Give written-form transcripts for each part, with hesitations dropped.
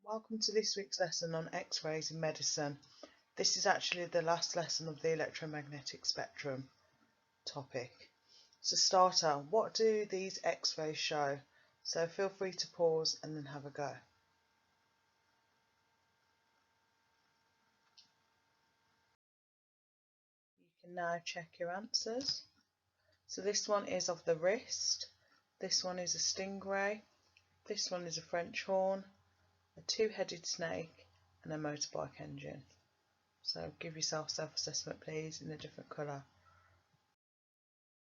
Welcome to this week's lesson on X-rays in medicine. This is actually the last lesson of the electromagnetic spectrum topic. So starter, what do these X-rays show? So feel free to pause and then have a go. You can now check your answers. So this one is of the wrist, this one is a stingray, this one is a French horn, a two-headed snake and a motorbike engine. So give yourself self-assessment please in a different colour.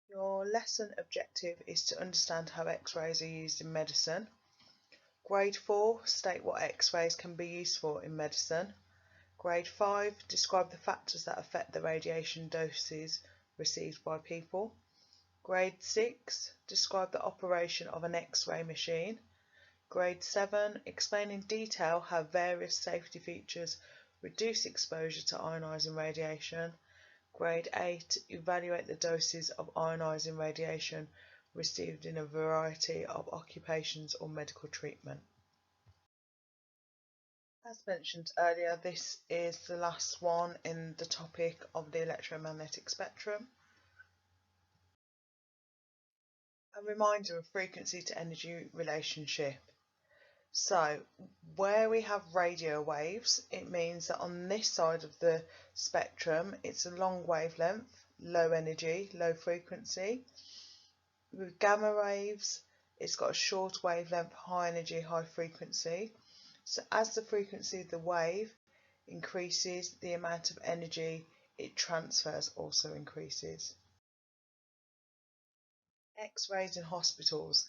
Your lesson objective is to understand how X-rays are used in medicine. Grade 4, state what X-rays can be used for in medicine. Grade 5, describe the factors that affect the radiation doses received by people. Grade 6, describe the operation of an X-ray machine. Grade 7, explain in detail how various safety features reduce exposure to ionising radiation. Grade 8, evaluate the doses of ionising radiation received in a variety of occupations or medical treatment. As mentioned earlier, this is the last one in the topic of the electromagnetic spectrum. A reminder of frequency to energy relationship. So where we have radio waves, it means that on this side of the spectrum it's a long wavelength, low energy, low frequency. With gamma waves, it's got a short wavelength, high energy, high frequency. So as the frequency of the wave increases, the amount of energy it transfers also increases. X-rays in hospitals.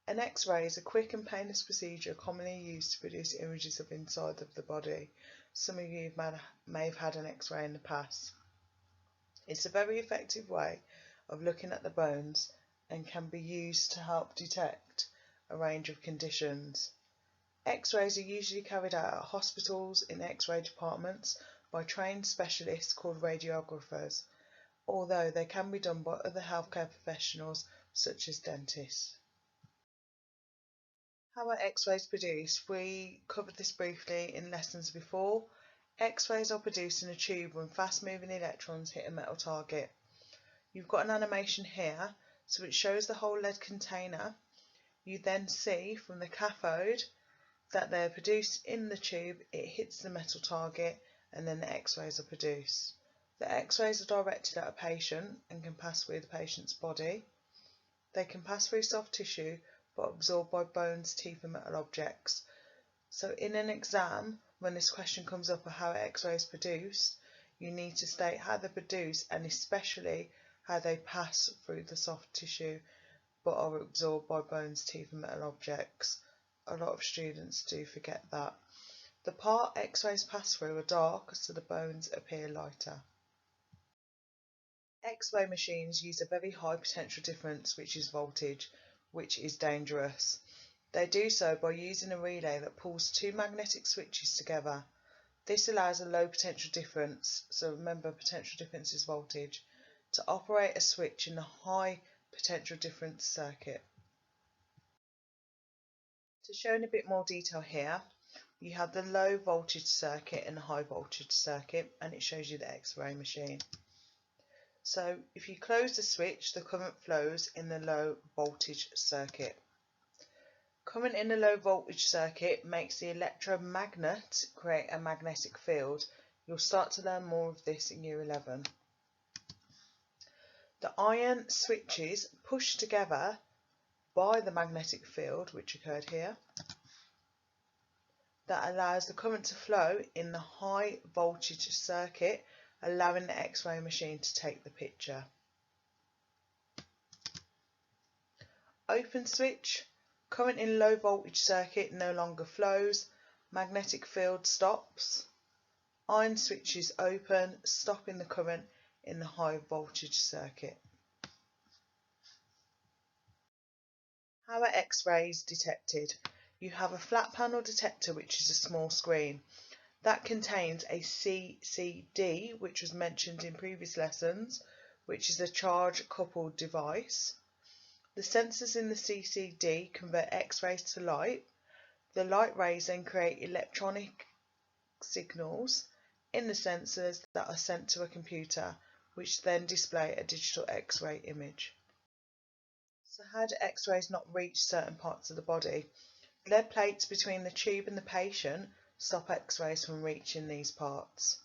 An X-ray is a quick and painless procedure commonly used to produce images of inside of the body. Some of you may have had an X-ray in the past. It's a very effective way of looking at the bones and can be used to help detect a range of conditions. X-rays are usually carried out at hospitals in X-ray departments by trained specialists called radiographers, although they can be done by other healthcare professionals such as dentists. How are X-rays produced? We covered this briefly in lessons before. X-rays are produced in a tube when fast-moving electrons hit a metal target. You've got an animation here, so it shows the whole lead container. You then see from the cathode that they're produced in the tube, it hits the metal target, and then the X-rays are produced. The X-rays are directed at a patient and can pass through the patient's body. They can pass through soft tissue but absorbed by bones, teeth and metal objects. So in an exam, when this question comes up of how X-rays are produced, you need to state how they're produced and especially how they pass through the soft tissue but are absorbed by bones, teeth and metal objects. A lot of students do forget that. The part X-rays pass through are dark, so the bones appear lighter. X-ray machines use a very high potential difference, which is voltage, which is dangerous. They do so by using a relay that pulls two magnetic switches together. This allows a low potential difference, so remember potential difference is voltage, to operate a switch in the high potential difference circuit. To show in a bit more detail here, you have the low voltage circuit and the high voltage circuit, and it shows you the X-ray machine. So if you close the switch, the current flows in the low voltage circuit. Current in the low voltage circuit makes the electromagnet create a magnetic field. You'll start to learn more of this in Year 11. The iron switches push together by the magnetic field, which occurred here, that allows the current to flow in the high voltage circuit, allowing the X-ray machine to take the picture. Open switch, current in low voltage circuit no longer flows, magnetic field stops. Iron switch is open, stopping the current in the high voltage circuit. How are X-rays detected? You have a flat panel detector, which is a small screen. That contains a CCD, which was mentioned in previous lessons, which is a charge coupled device. The sensors in the CCD convert X-rays to light. The light rays then create electronic signals in the sensors that are sent to a computer, which then display a digital X-ray image. So how do X-rays not reach certain parts of the body? Lead plates between the tube and the patient stop X-rays from reaching these parts.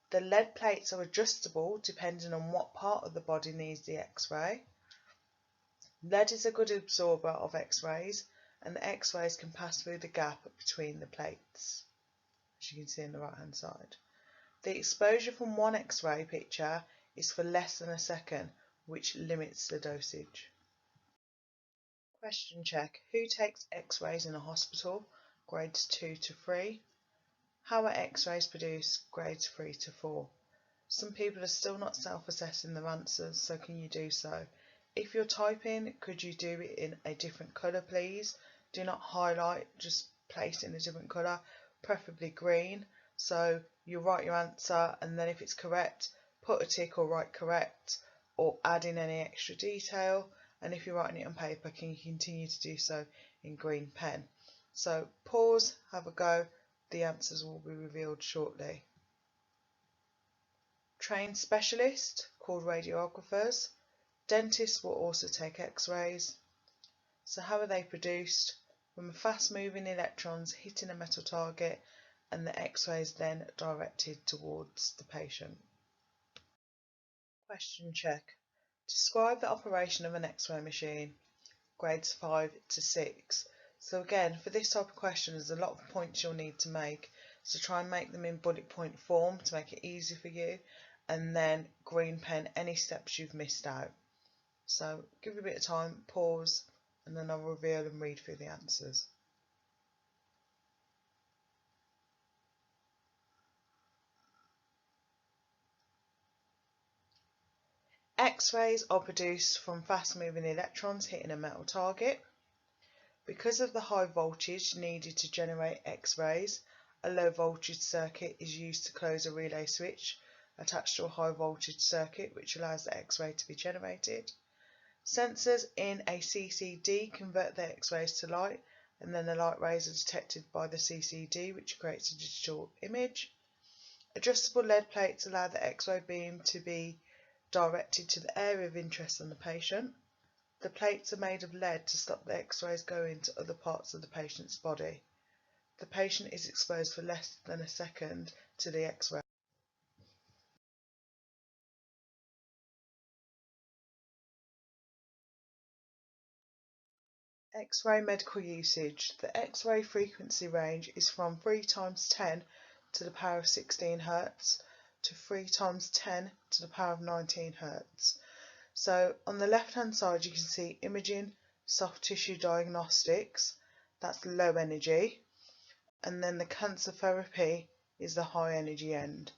The lead plates are adjustable depending on what part of the body needs the X-ray. Lead is a good absorber of X-rays, and the X-rays can pass through the gap between the plates, as you can see on the right hand side. The exposure from one X-ray picture is for less than a second, which limits the dosage. Question check. Who takes X-rays in a hospital? Grades 2 to 3. How are X-rays produced? Grades 3 to 4. Some people are still not self-assessing their answers, so can you do so? If you're typing, could you do it in a different colour, please? Do not highlight, just place it in a different colour, preferably green. So you write your answer, and then if it's correct, put a tick or write correct, or add in any extra detail. And if you're writing it on paper, can you continue to do so in green pen? So pause, have a go. The answers will be revealed shortly. Trained specialists, called radiographers. Dentists will also take X-rays. So how are they produced? From fast moving electrons hitting a metal target, and the X-rays then directed towards the patient. Question check. Describe the operation of an X-ray machine. Grades 5 to 6. So again, for this type of question, there's a lot of points you'll need to make. So try and make them in bullet point form to make it easy for you, and then green pen any steps you've missed out. So give it a bit of time, pause, and then I'll reveal and read through the answers. X-rays are produced from fast-moving electrons hitting a metal target. Because of the high voltage needed to generate X-rays, a low voltage circuit is used to close a relay switch attached to a high voltage circuit, which allows the X-ray to be generated. Sensors in a CCD convert the X-rays to light, and then the light rays are detected by the CCD, which creates a digital image. Adjustable lead plates allow the X-ray beam to be directed to the area of interest on the patient. The plates are made of lead to stop the X-rays going to other parts of the patient's body. The patient is exposed for less than a second to the X-ray. X-ray medical usage. The X-ray frequency range is from 3 times 10 to the power of 16 Hz to 3 times 10 to the power of 19 Hz. So on the left hand side you can see imaging, soft tissue diagnostics, that's low energy, and then the cancer therapy is the high energy end.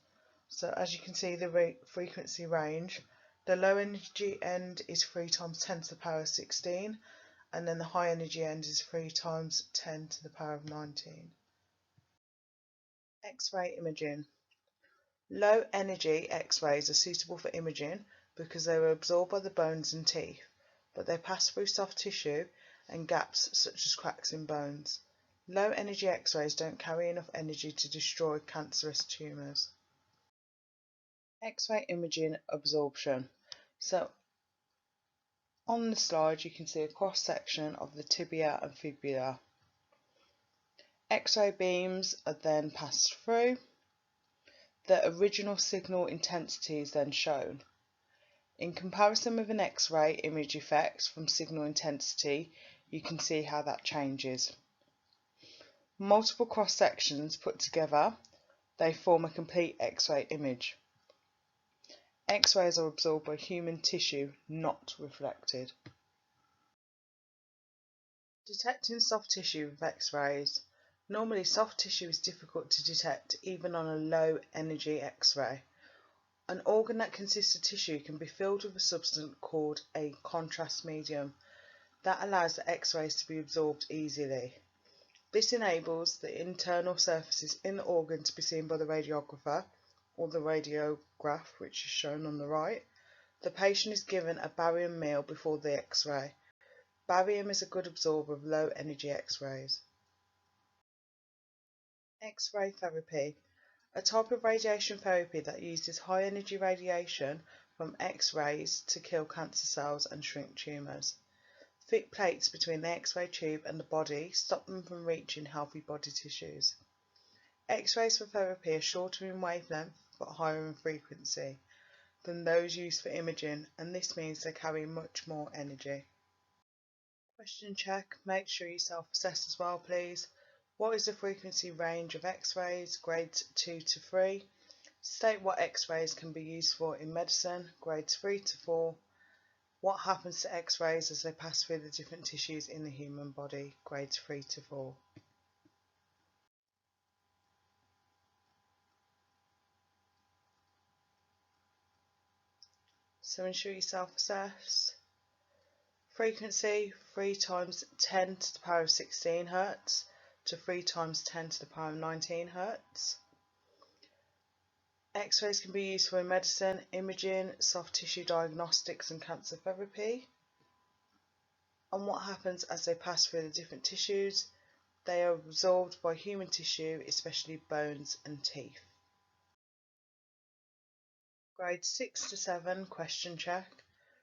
So as you can see the frequency range, the low energy end is 3 times 10 to the power of 16, and then the high energy end is 3 times 10 to the power of 19. X-ray imaging. Low energy X-rays are suitable for imaging because they are absorbed by the bones and teeth, but they pass through soft tissue and gaps such as cracks in bones. Low energy X-rays don't carry enough energy to destroy cancerous tumours. X-ray imaging absorption. So on the slide you can see a cross section of the tibia and fibula. X-ray beams are then passed through. The original signal intensity is then shown. In comparison with an X-ray image effect from signal intensity, you can see how that changes. Multiple cross sections put together, they form a complete X-ray image. X-rays are absorbed by human tissue, not reflected. Detecting soft tissue with X-rays. Normally soft tissue is difficult to detect even on a low energy X-ray. An organ that consists of tissue can be filled with a substance called a contrast medium that allows the X-rays to be absorbed easily. This enables the internal surfaces in the organ to be seen by the radiographer or the radiograph, which is shown on the right. The patient is given a barium meal before the X-ray. Barium is a good absorber of low energy X-rays. X-ray therapy, a type of radiation therapy that uses high energy radiation from X-rays to kill cancer cells and shrink tumours. Thick plates between the X-ray tube and the body stop them from reaching healthy body tissues. X-rays for therapy are shorter in wavelength but higher in frequency than those used for imaging, and this means they carry much more energy. Question check. Make sure you self-assess as well, please. What is the frequency range of X-rays? Grades 2 to 3. State what X-rays can be used for in medicine. Grades 3 to 4. What happens to X-rays as they pass through the different tissues in the human body? Grades 3 to 4. So ensure you self-assess. Frequency 3 times 10 to the power of 16 Hz to 3 times 10 to the power of 19 Hz. X-rays can be used for medicine, imaging, soft tissue diagnostics and cancer therapy. And what happens as they pass through the different tissues? They are absorbed by human tissue, especially bones and teeth. Grade 6 to 7, question check.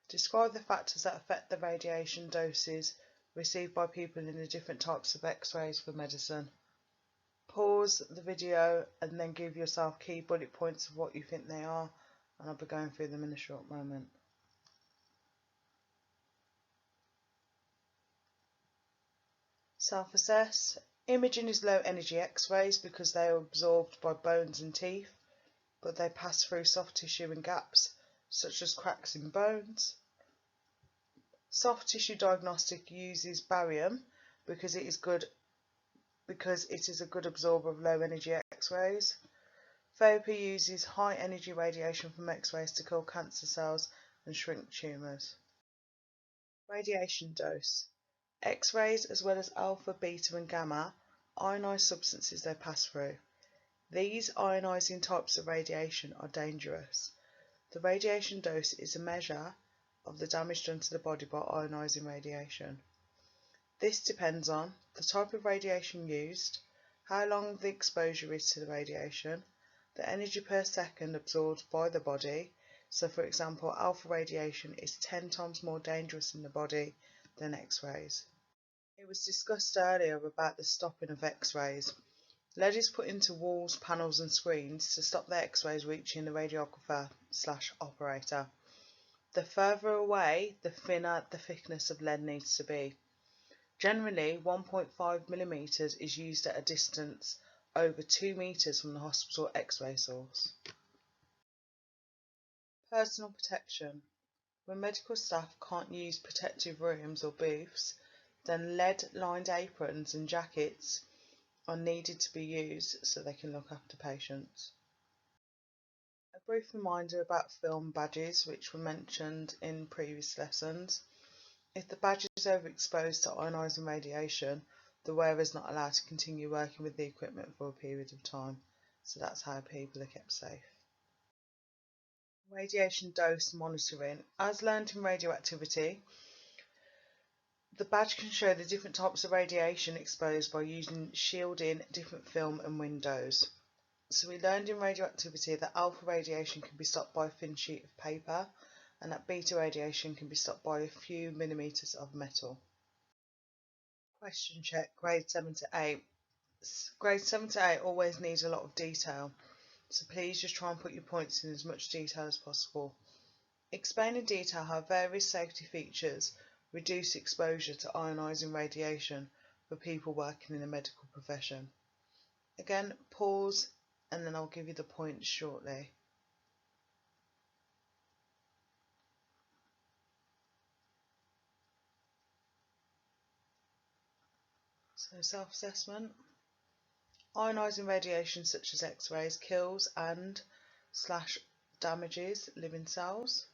Describe the factors that affect the radiation doses received by people in the different types of X-rays for medicine. Pause the video and then give yourself key bullet points of what you think they are, and I'll be going through them in a short moment. Self-assess. Imaging is low energy X-rays because they are absorbed by bones and teeth, but they pass through soft tissue and gaps, such as cracks in bones. Soft tissue diagnostic uses barium because it is a good absorber of low energy X-rays. Therapy uses high energy radiation from X-rays to kill cancer cells and shrink tumours. Radiation dose. X-rays, as well as alpha, beta and gamma, ionise substances they pass through. These ionising types of radiation are dangerous. The radiation dose is a measure of the damage done to the body by ionising radiation. This depends on the type of radiation used, how long the exposure is to the radiation, the energy per second absorbed by the body. So for example, alpha radiation is 10 times more dangerous in the body than X-rays. It was discussed earlier about the stopping of X-rays. Lead is put into walls, panels and screens to stop the X-rays reaching the radiographer/operator. The further away, the thinner the thickness of lead needs to be. Generally, 1.5 millimeters is used at a distance over 2 meters from the hospital X-ray source. Personal protection. When medical staff can't use protective rooms or booths, then lead-lined aprons and jackets are needed to be used so they can look after patients. A brief reminder about film badges, which were mentioned in previous lessons. If the badge is overexposed to ionising radiation, the wearer is not allowed to continue working with the equipment for a period of time. So that's how people are kept safe. Radiation dose monitoring. As learnt in radioactivity, the badge can show the different types of radiation exposed by using shielding different film and windows. So we learned in radioactivity that alpha radiation can be stopped by a thin sheet of paper, and that beta radiation can be stopped by a few millimeters of metal. Question check, grade 7 to 8. Grade 7 to 8 always needs a lot of detail, so please just try and put your points in as much detail as possible. Explain in detail how various safety features reduce exposure to ionising radiation for people working in the medical profession. Again, pause and then I'll give you the points shortly. So self-assessment. Ionising radiation such as X-rays kills and / damages living cells.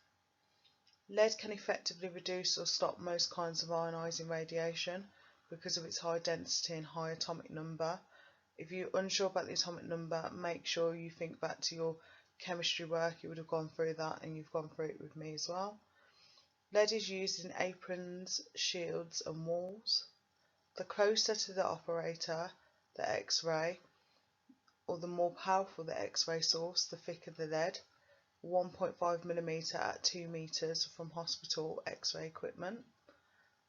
Lead can effectively reduce or stop most kinds of ionising radiation because of its high density and high atomic number. If you're unsure about the atomic number, make sure you think back to your chemistry work. You would have gone through that, and you've gone through it with me as well. Lead is used in aprons, shields and walls. The closer to the operator, the X-ray, or the more powerful the X-ray source, the thicker the lead. 1.5mm at 2 meters from hospital X-ray equipment.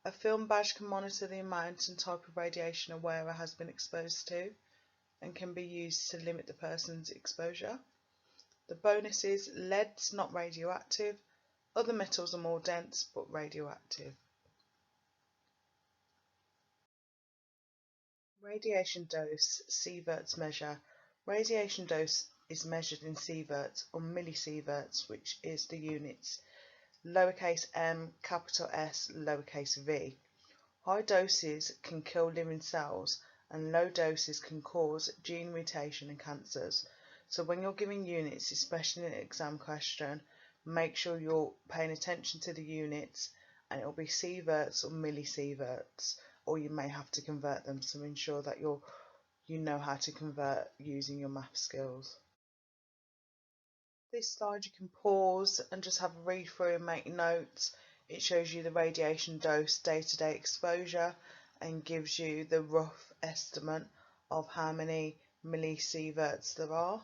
A film badge can monitor the amount and type of radiation a wearer has been exposed to and can be used to limit the person's exposure. The bonus is lead's not radioactive, other metals are more dense but radioactive. Radiation dose, sieverts measure. Radiation dose is measured in sieverts or millisieverts, which is the units lowercase m, capital S, lowercase v. High doses can kill living cells and low doses can cause gene mutation and cancers. So when you're giving units, especially in an exam question, make sure you're paying attention to the units, and it'll be sieverts or millisieverts, or you may have to convert them, so ensure that you know how to convert using your math skills. This slide you can pause and just have a read through and make notes. It shows you the radiation dose, day-to-day exposure, and gives you the rough estimate of how many millisieverts there are.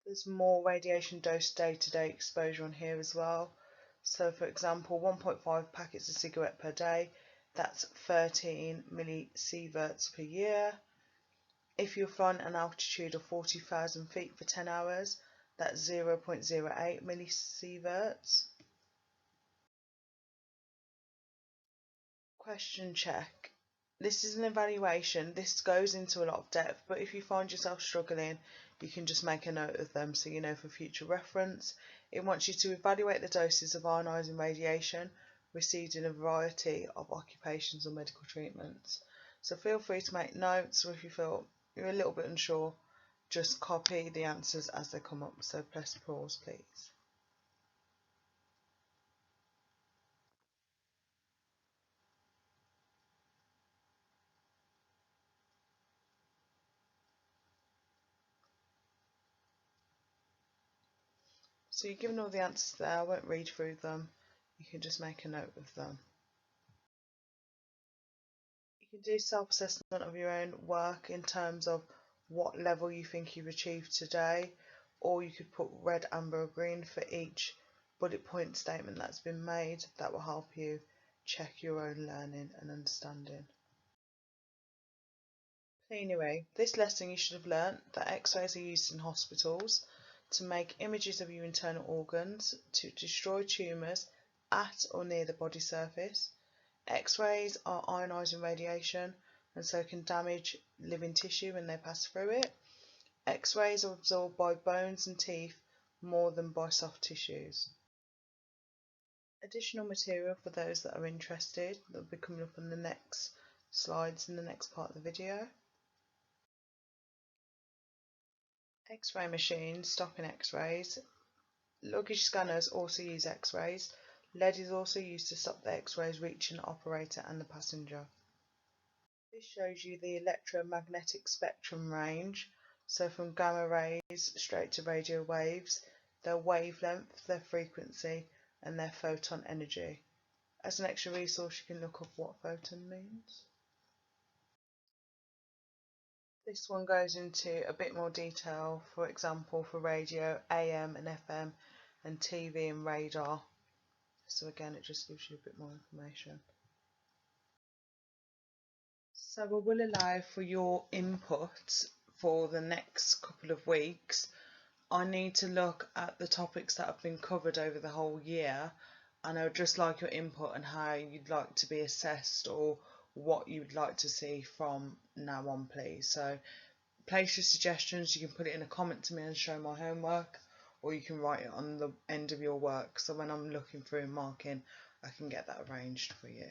There's more radiation dose day-to-day exposure on here as well. So for example, 1.5 packets of cigarette per day, that's 13 millisieverts per year. If you're flying at an altitude of 40,000 feet for 10 hours, that's 0.08 millisieverts. Question check. This is an evaluation. This goes into a lot of depth, but if you find yourself struggling, you can just make a note of them so you know for future reference. It wants you to evaluate the doses of ionising radiation received in a variety of occupations or medical treatments. So feel free to make notes, or if you feel you're a little bit unsure, just copy the answers as they come up. So press pause, please. So you're given all the answers there. I won't read through them. You can just make a note of them. You can do self-assessment of your own work in terms of what level you think you've achieved today, or you could put red, amber or green for each bullet point statement that's been made. That will help you check your own learning and understanding. Anyway, this lesson you should have learnt that X-rays are used in hospitals to make images of your internal organs, to destroy tumours at or near the body surface. X-rays are ionising radiation and so can damage living tissue when they pass through it. X-rays are absorbed by bones and teeth more than by soft tissues. Additional material for those that are interested that will be coming up on the next slides in the next part of the video. X-ray machines stopping X-rays. Luggage scanners also use X-rays. Lead is also used to stop the X-rays reaching the operator and the passenger. This shows you the electromagnetic spectrum range, so from gamma rays straight to radio waves, their wavelength, their frequency and their photon energy. As an extra resource you can look up what photon means. This one goes into a bit more detail, for example for radio, AM and FM, and TV and radar. So again it just gives you a bit more information. So we will allow for your input for the next couple of weeks. I need to look at the topics that have been covered over the whole year, and I would just like your input on how you'd like to be assessed or what you would like to see from now on, please. So place your suggestions. You can put it in a comment to me and show my homework, or you can write it on the end of your work, so when I'm looking through and marking I can get that arranged for you.